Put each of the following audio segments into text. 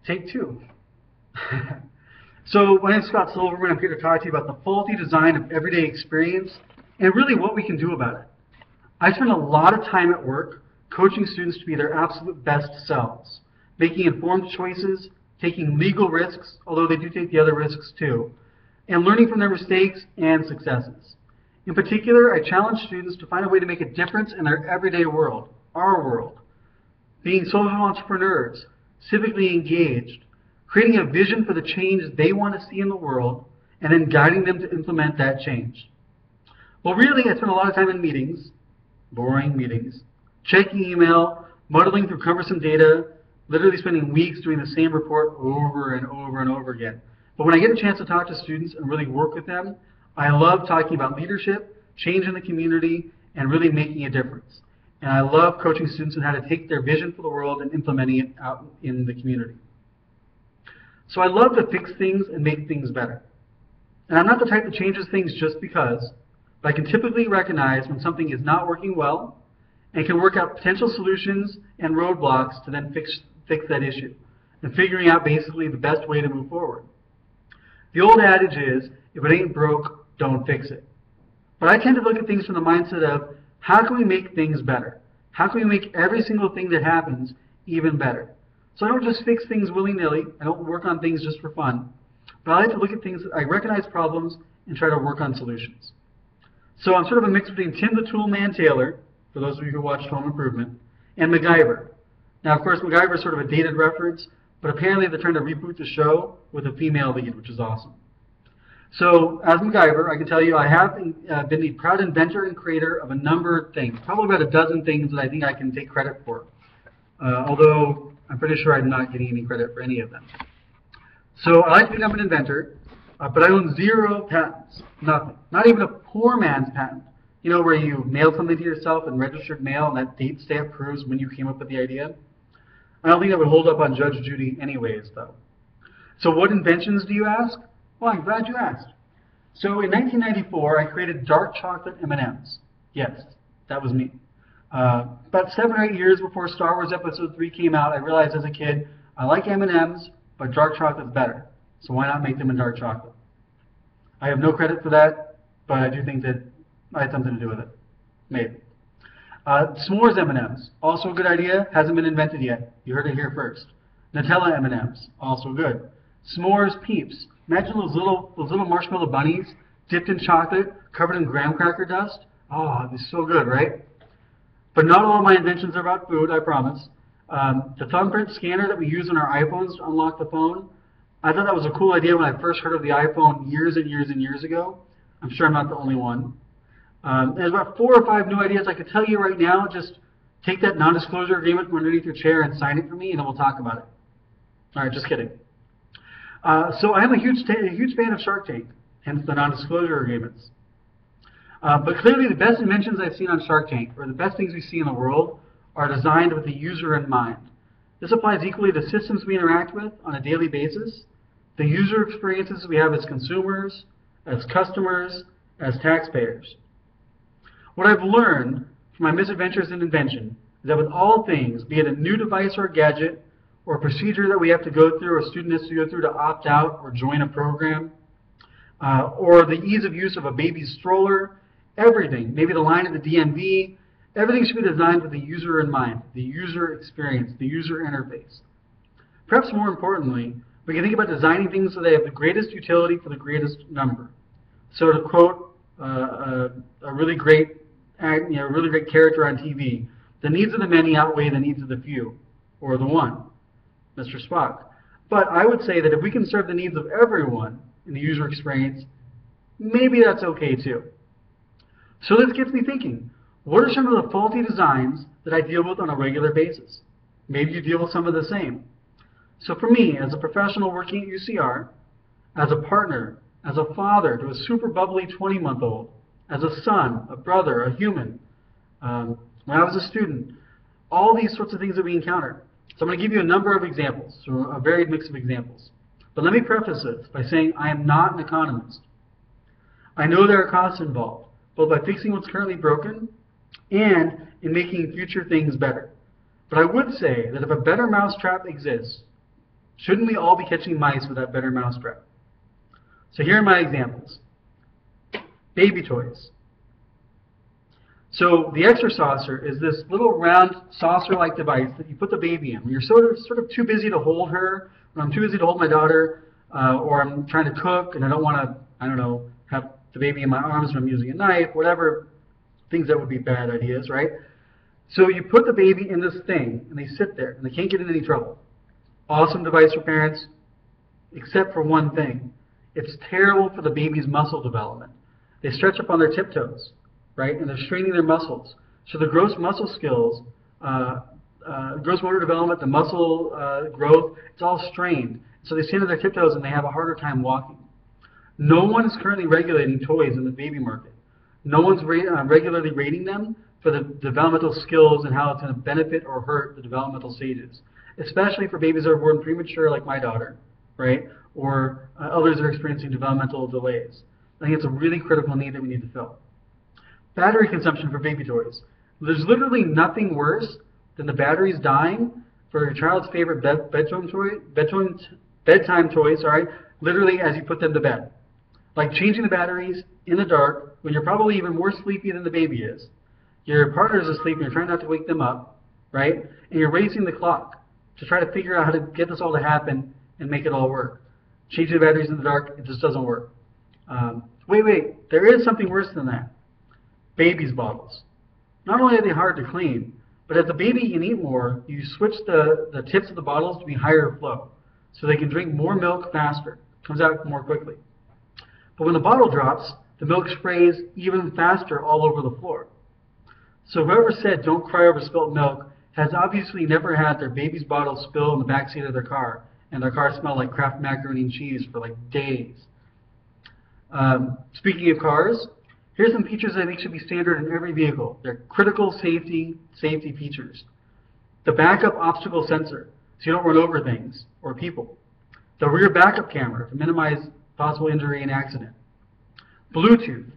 Take two. So my name is Scott Silverman. I'm here to talk to you about the faulty design of everyday experience and really what we can do about it. I spend a lot of time at work coaching students to be their absolute best selves, making informed choices, taking legal risks, although they do take the other risks too, and learning from their mistakes and successes. In particular, I challenge students to find a way to make a difference in their everyday world, our world, being social entrepreneurs, civically engaged, creating a vision for the change they want to see in the world, and then guiding them to implement that change. Well, really, I spend a lot of time in meetings, boring meetings, checking email, muddling through cumbersome data, literally spending weeks doing the same report over and over and over again. But when I get a chance to talk to students and really work with them, I love talking about leadership, change in the community, and really making a difference. And I love coaching students on how to take their vision for the world and implementing it out in the community. So I love to fix things and make things better. And I'm not the type that changes things just because, but I can typically recognize when something is not working well and can work out potential solutions and roadblocks to then fix that issue and figuring out basically the best way to move forward. The old adage is, if it ain't broke, don't fix it. But I tend to look at things from the mindset of, how can we make things better? How can we make every single thing that happens even better? So I don't just fix things willy-nilly. I don't work on things just for fun. But I like to look at things, I recognize problems and try to work on solutions. So I'm sort of a mix between Tim the Tool Man Taylor, for those of you who watched Home Improvement, and MacGyver. Now, of course, MacGyver is sort of a dated reference, but apparently they're trying to reboot the show with a female lead, which is awesome. So, as MacGyver, I can tell you I have been the proud inventor and creator of a number of things, probably about a dozen things that I think I can take credit for, although I'm pretty sure I'm not getting any credit for any of them. So, I like to think I'm an inventor, but I own 0 patents, nothing, not even a poor man's patent. You know, where you mail something to yourself in registered mail and that date stamp proves when you came up with the idea? I don't think that would hold up on Judge Judy anyways, though. So what inventions do you ask? Well, I'm glad you asked. So in 1994, I created dark chocolate M&Ms. Yes, that was me. About 7 or 8 years before Star Wars Episode 3 came out, I realized as a kid, I like M&Ms, but dark chocolate's better. So why not make them in dark chocolate? I have no credit for that, but I do think that I had something to do with it. Maybe. S'mores M&Ms, also a good idea, hasn't been invented yet. You heard it here first. Nutella M&Ms, also good. S'mores Peeps. Imagine those little marshmallow bunnies dipped in chocolate, covered in graham cracker dust. Oh, it'd be so good, right? But not all of my inventions are about food, I promise. The thumbprint scanner that we use on our iPhones to unlock the phone, I thought that was a cool idea when I first heard of the iPhone years and years and years ago. I'm sure I'm not the only one. There's about 4 or 5 new ideas I could tell you right now. Just take that non-disclosure agreement from underneath your chair and sign it for me, and then we'll talk about it. All right, just kidding. So I am a huge fan of Shark Tank, hence the non-disclosure agreements. But clearly the best inventions I've seen on Shark Tank, or the best things we see in the world, are designed with the user in mind. This applies equally to systems we interact with on a daily basis, the user experiences we have as consumers, as customers, as taxpayers. What I've learned from my misadventures in invention is that with all things, be it a new device or a gadget, or a procedure that we have to go through, or a student has to go through to opt out or join a program, or the ease of use of a baby's stroller, everything, maybe the line at the DMV, everything should be designed with the user in mind, the user experience, the user interface. Perhaps more importantly, we can think about designing things so they have the greatest utility for the greatest number. So to quote a really great character on TV, the needs of the many outweigh the needs of the few, or the one, Mr. Spock. But I would say that if we can serve the needs of everyone in the user experience, maybe that's okay too. So this gets me thinking, what are some of the faulty designs that I deal with on a regular basis? Maybe you deal with some of the same. So for me, as a professional working at UCR, as a partner, as a father to a super bubbly 20-month-old, as a son, a brother, a human, when I was a student, all these sorts of things that we encounter. So I'm going to give you a number of examples, so a varied mix of examples. But let me preface this by saying I am not an economist. I know there are costs involved, both by fixing what's currently broken and in making future things better. But I would say that if a better mousetrap exists, Shouldn't we all be catching mice with that better mousetrap? So here are my examples. Baby toys. So the Extra-Saucer is this little round saucer-like device that you put the baby in. When you're sort of too busy to hold her, when I'm too busy to hold my daughter, or I'm trying to cook and I don't want to, I don't know, have the baby in my arms when I'm using a knife, whatever, things that would be bad ideas, right? So you put the baby in this thing, and they sit there, and they can't get in any trouble. Awesome device for parents, except for one thing. It's terrible for the baby's muscle development. They stretch up on their tiptoes, right? And they're straining their muscles. So the gross muscle skills, gross motor development, the muscle growth, it's all strained. So they stand on their tiptoes and they have a harder time walking. No one is currently regulating toys in the baby market. No one's regularly rating them for the developmental skills and how it's going to benefit or hurt the developmental stages, especially for babies that are born premature like my daughter, right? Or others that are experiencing developmental delays. I think it's a really critical need that we need to fill. Battery consumption for baby toys. There's literally nothing worse than the batteries dying for your child's favorite bedtime toy, literally as you put them to bed. Like changing the batteries in the dark when you're probably even more sleepy than the baby is. Your partner's asleep and you're trying not to wake them up, right? And you're racing the clock to try to figure out how to get this all to happen and make it all work. Changing the batteries in the dark, it just doesn't work. Wait, there is something worse than that. Baby's bottles. Not only are they hard to clean, but as the baby can eat more, you switch the tips of the bottles to be higher flow so they can drink more milk faster. Comes out more quickly. But when the bottle drops, the milk sprays even faster all over the floor. So whoever said don't cry over spilt milk has obviously never had their baby's bottle spill in the backseat of their car and their car smelled like Kraft macaroni and cheese for like days. Speaking of cars, here's some features that I think should be standard in every vehicle. They're critical safety features. The backup obstacle sensor, so you don't run over things or people. The rear backup camera to minimize possible injury and accident. Bluetooth,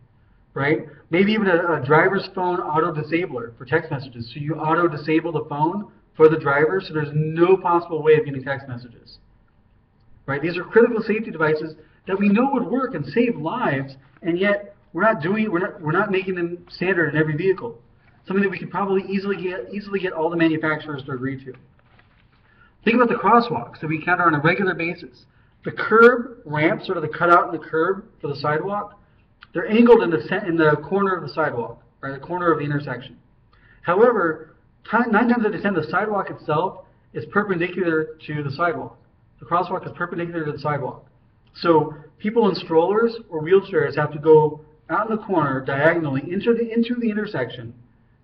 right? Maybe even a driver's phone auto-disabler for text messages. So you auto-disable the phone for the driver so there's no possible way of getting text messages. Right? These are critical safety devices that we know would work and save lives, and yet we're not making them standard in every vehicle. Something that we could probably easily get all the manufacturers to agree to. Think about the crosswalks that we encounter on a regular basis. The curb ramps, sort of the cutout in the curb for the sidewalk, they're angled in the corner of the sidewalk, right, the corner of the intersection. However, 9 times out of 10, the sidewalk itself is perpendicular to the sidewalk. The crosswalk is perpendicular to the sidewalk. So people in strollers or wheelchairs have to go out in the corner diagonally into the intersection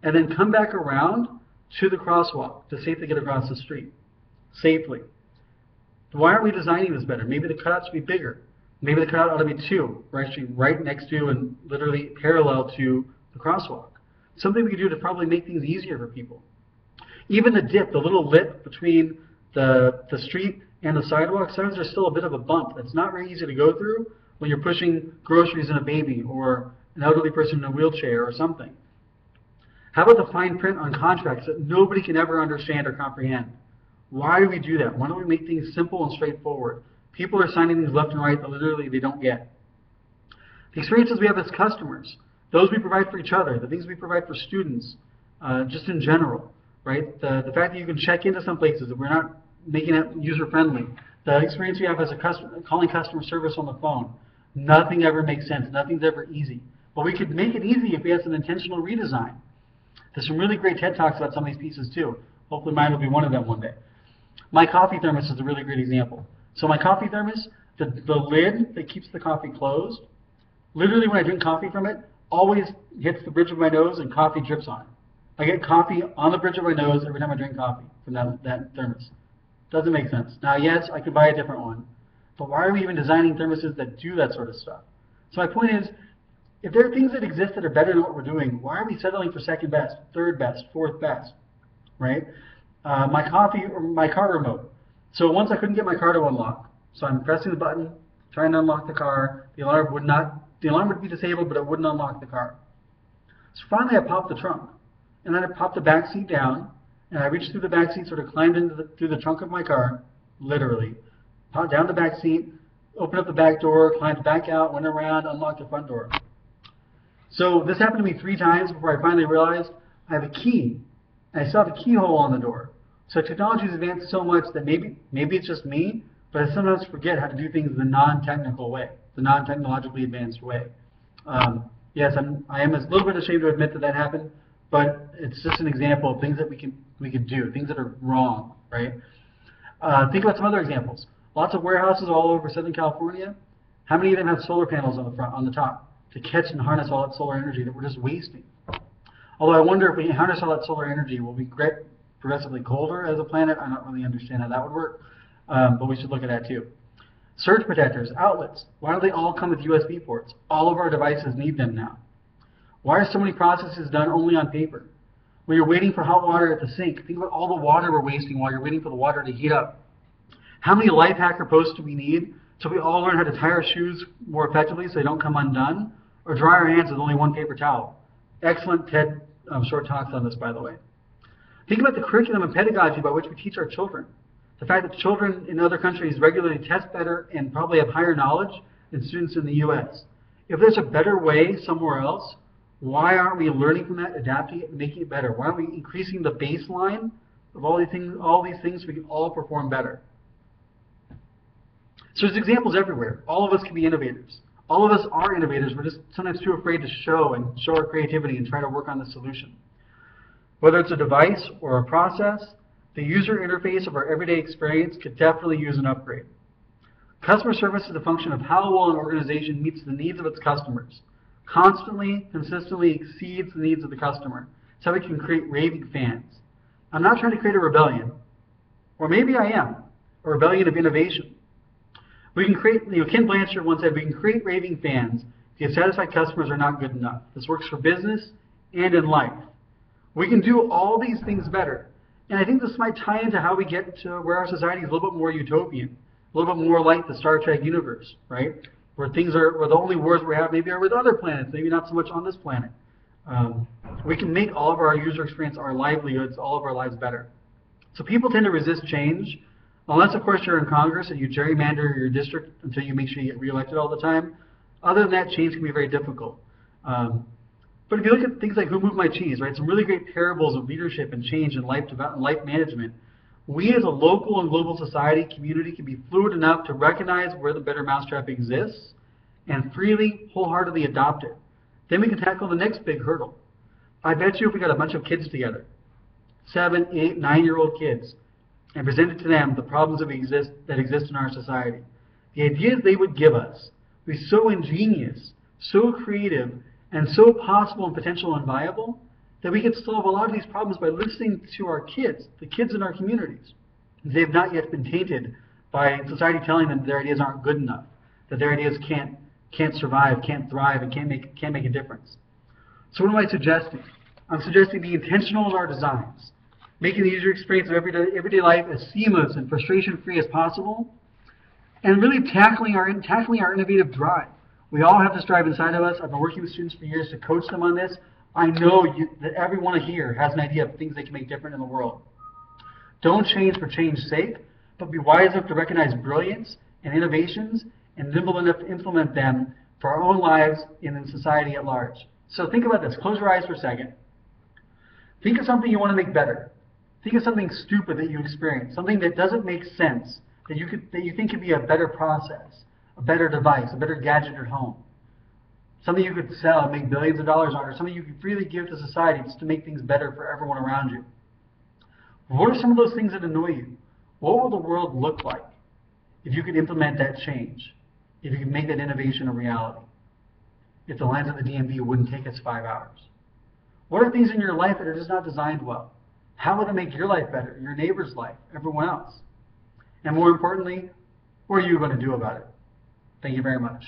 and then come back around to the crosswalk to safely get across the street safely. Why aren't we designing this better? Maybe the cutout should be bigger. Maybe the cutout ought to be 2, right next to and literally parallel to the crosswalk. Something we could do to probably make things easier for people. Even the dip, the little lip between the street and the sidewalk, sometimes there's still a bit of a bump that's not very easy to go through when you're pushing groceries in a baby or an elderly person in a wheelchair or something. How about the fine print on contracts that nobody can ever understand or comprehend? Why do we do that? Why don't we make things simple and straightforward? People are signing things left and right that literally they don't get. The experiences we have as customers, those we provide for each other, the things we provide for students, just in general, right? The fact that you can check into some places, that we're not making it user-friendly. The experience we have as a customer, calling customer service on the phone. Nothing ever makes sense. Nothing's ever easy. But we could make it easy if we had some intentional redesign. There's some really great TED Talks about some of these pieces too. Hopefully mine will be one of them one day. My coffee thermos is a really great example. So my coffee thermos, the lid that keeps the coffee closed, literally when I drink coffee from it, always hits the bridge of my nose and coffee drips on it. I get coffee on the bridge of my nose every time I drink coffee from that thermos. Doesn't make sense. Now, yes, I could buy a different one, but why are we even designing thermoses that do that sort of stuff? So my point is, if there are things that exist that are better than what we're doing, why are we settling for second best, third best, fourth best, right? My car remote. So once I couldn't get my car to unlock, so I'm pressing the button, trying to unlock the car. The alarm would be disabled, but it wouldn't unlock the car. So finally, I popped the trunk, and then I popped the back seat down, and I reached through the back seat, sort of climbed through the trunk of my car, literally, Hopped down the back seat, opened up the back door, climbed back out, went around, unlocked the front door. So this happened to me 3 times before I finally realized I have a key. And I still have a keyhole on the door. So technology has advanced so much that maybe it's just me, but I sometimes forget how to do things the non-technical way, the non-technologically advanced way. Yes, I am a little bit ashamed to admit that that happened, but it's just an example of things that we can do, things that are wrong, right? Think about some other examples. Lots of warehouses all over Southern California. How many of them have solar panels on the front, on the top, to catch and harness all that solar energy that we're just wasting? Although I wonder if we harness all that solar energy, will we get progressively colder as a planet? I don't really understand how that would work, but we should look at that too. Surge protectors, outlets. Why don't they all come with USB ports? All of our devices need them now. Why are so many processes done only on paper? When you're waiting for hot water at the sink, think about all the water we're wasting while you're waiting for the water to heat up. How many life hacker posts do we need so we all learn how to tie our shoes more effectively so they don't come undone, or dry our hands with only one paper towel? Excellent TED short talks on this, by the way. Think about the curriculum and pedagogy by which we teach our children. The fact that children in other countries regularly test better and probably have higher knowledge than students in the U.S. If there's a better way somewhere else, why aren't we learning from that, adapting it, and making it better? Why aren't we increasing the baseline of all these things so we can all perform better? So there's examples everywhere. All of us can be innovators. All of us are innovators. We're just sometimes too afraid to show our creativity and try to work on the solution. Whether it's a device or a process, the user interface of our everyday experience could definitely use an upgrade. Customer service is a function of how well an organization meets the needs of its customers. Constantly, consistently exceeds the needs of the customer. It's how we can create raving fans. I'm not trying to create a rebellion, or maybe I am, a rebellion of innovation. We can create, Ken Blanchard once said, we can create raving fans if satisfied customers are not good enough. This works for business and in life. We can do all these things better. And I think this might tie into how we get to where our society is a little bit more utopian, a little bit more like the Star Trek universe, right? Where the only wars we have maybe are with other planets, maybe not so much on this planet. We can make all of our user experience, our livelihoods, all of our lives better. So people tend to resist change, unless of course you're in Congress and you gerrymander your district until you make sure you get reelected all the time. Other than that, change can be very difficult. But if you look at things like Who Moved My Cheese, right? Some really great parables of leadership and change and life management. We as a local and global society, community, can be fluid enough to recognize where the better mousetrap exists and freely, wholeheartedly adopt it. Then we can tackle the next big hurdle. I bet you if we got a bunch of kids together, 7, 8, 9-year-old kids, and presented to them the problems that exist in our society, the ideas they would give us would be so ingenious, so creative, and so possible and potential and viable that we could solve a lot of these problems by listening to our kids, the kids in our communities. They've not yet been tainted by society telling them their ideas aren't good enough, that their ideas can't survive, can't thrive, and can't make a difference. So what am I suggesting? I'm suggesting being intentional in our designs, making the user experience of everyday life as seamless and frustration-free as possible, and really tackling our innovative drive. We all have this drive inside of us. I've been working with students for years to coach them on this. I know that everyone here has an idea of things they can make different in the world. Don't change for change's sake, but be wise enough to recognize brilliance and innovations and nimble enough to implement them for our own lives and in society at large. So think about this. Close your eyes for a second. Think of something you want to make better. Think of something stupid that you experience, something that doesn't make sense, that you think could be a better process, a better device, a better gadget at home. Something you could sell and make billions of dollars on, or something you could freely give to society just to make things better for everyone around you. What are some of those things that annoy you? What will the world look like if you could implement that change, if you could make that innovation a reality? If the lines of the DMV wouldn't take us 5 hours? What are things in your life that are just not designed well? How would it make your life better, your neighbor's life, everyone else? And more importantly, what are you going to do about it? Thank you very much.